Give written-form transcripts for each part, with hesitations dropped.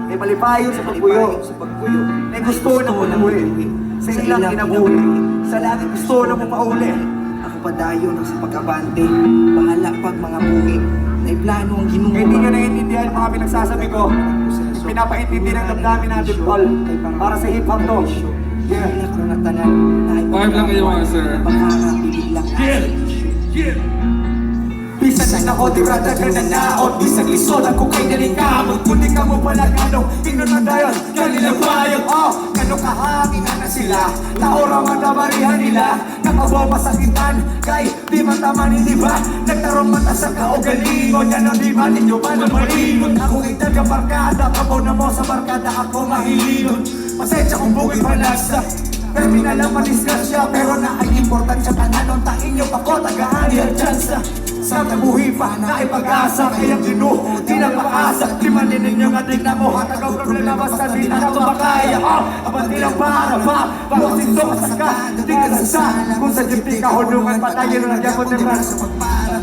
may malipayo sa pagpuyo. May gusto na pag-uwi. Sa ilang kinabuhi. Sa langit gusto na mo pauli. Ako padayon ang sa pag-abante. Bahala pag mga buhi. Na plano ang ginoo. Kaya hindi nyo naiintindihan yung mga pinagsasabi ko. Pinapaintindi ng damdamin natin, Paul. Para sa hip-hop to. Yeah. Five lang kayo mga sir. Bisan na ako, tirada ka na naot. Bisang lisod ako kay nalikamot. Kundi ka mo pala gano'ng tingnan na dayon. Kanilang bayag, gano'ng kahangin na sila. Naora man na barihan nila. Nakabomba sa kitan, kay di man tama ni diba. Nagtarong mata sa kaugalingon. Yan ang di ba ninyo ba na malingon. Ako itag ang barkada, kabaw na mo sa barkada ako mahilingon. Pasensya kung bukid panasa. Terminal ang madisgrasya, pero na ay importansya. Tananong tain nyo pa ko, tagaan ang tsansa. Sa tabuhi pa na ay pag-asa, kayang ginuho, di na paasa. Di manin ninyo nga tignan mo, hatagaw problema basta di na ito makaya. Abang di lang para pa, bakit ito kasaka, di ka nasa. Kung sa jimpi ka hulungan, patayin na nagyapon ng rasa.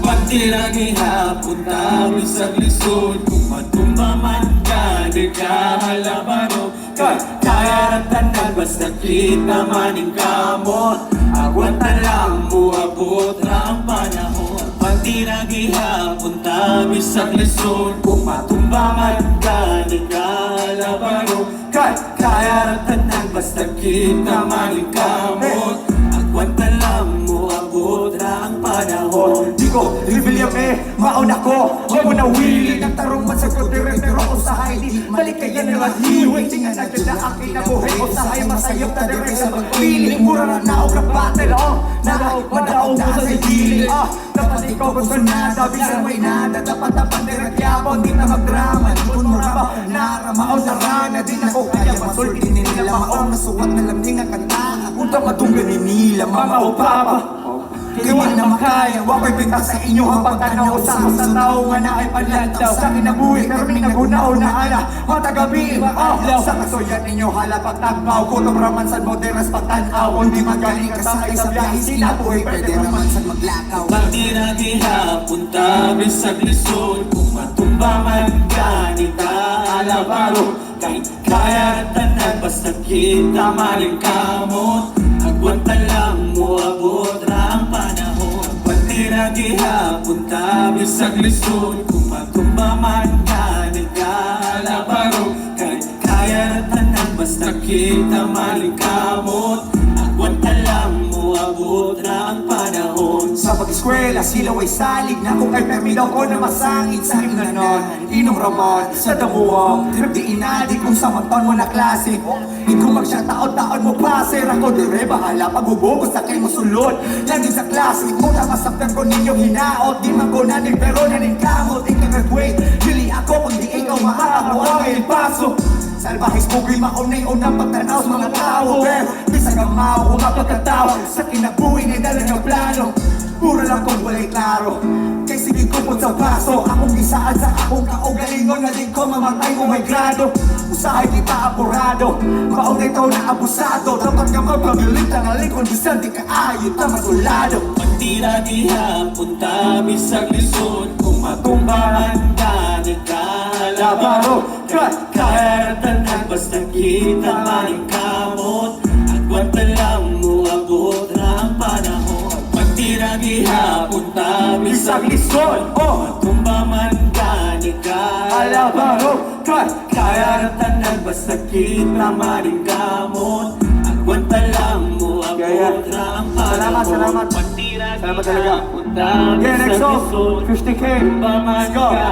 Pati lagi hapon tayo sa lisod. Kung matumba man ka, di ka halabaro. Kaya ratanan, basta kita maning kamot. Agwanta lang mo, abot na ang panahon. Pati lagi hapon tayo sa lisod. Kung matumba man ka, di ka halabaro. Kaya ratanan, basta kita maning kamot. Agwanta lang mo, abot na ang panahon. Di ko, rebellion mauna ko. Huwag mo na willing ang tarong masagot pero ko sa Heidi. Balik kayo na maghiwing. Tingnan na dyan na aking nabuhay ko sa hay. Masayop na direct sa pagpiling. Mura na naog na battle, madaog mo sa sigiling. Dapat ikaw gusto nada, bisan may nada. Dapat direct yapon, di na magdrama. Kung mura ba, narama o narana. Di na ko kaya masulti nila maong. Nasuwat na lang din ang kanta. Unta matunggan ni nila, mama o papa. Kaya na makaya, wakay bita sa inyo ang pagtanaw sa tao nga na ay panlantaw. Sa kinabuhi, pero may nagunaw na ala. Matagabi, maadlaw. Sa kasoyan ninyo hala pagtagpaw. Kutong raman sa moderas pagtanaw. Kung di magaling ka sa isang biyahe, sila buhay pwede raman sa maglakaw. Pati lagi hapon tabi sa lisod. Kung matumba man ka, di ka alabaro. Kahit kaya tanan, basta kita maling kamot. Agwanta lang mo, abot na ang panahon. Pati lagi hapon tabi sa lisod. Kung matumba man ka, di ka alabaro. Kahit kaya tanan, basta kita maling kamot. Agwanta lang mo, abot na ang panahon. Sa pag-eskwela, silaw ay salig na kung ay permidaw ko na masangit sa himnanon. Inom ramon sa damuong, di inadi kung sa monton mo na klase. Ikaw magsya taon-taon mo paser. Ako dire bahala pag-ubugos sa kayo mo sulod. Lagi sa klase, muna masaktan ko ninyo hinaot. Di man ko nanin pero nanin kamot. Ika-graduate, dili ako kung di ikaw maharap mo ang ilpaso. Salbahis bugay maunay unang pagtanaw sa mga tao. Pero bisag ang mao, mapagkatawa sa kinabuhi na dala ng plano. Puro lang kung wala'y klaro. Kay sige ko po sa baso. Akong gisaan sa akong kaugalingon. Na din ko mamatay kung may grado. Usahay kita apurado. Maong ito na abusado. Dapat ka magpabilit ang alikon. Bisan di ka ayot na matulado. Pati lagi hapon tabi sa lisod. Kung matumbahan ka, di ka alabaro. Kaya tanan, basta kita maling kamot. Agwanta lang mo, abot na ang panahon. Pati lagi hapon tabi sa lisod. Matumba man ka, di ka alabaro. Kaya tanan, basta kita maling kamot. Agwanta lang mo, abot na ang panahon. Salamat. Pati lagi Salamat talaga. hapon tabi Yeah, sa next song, lisod. 50K. Matumba man Let's go. ka,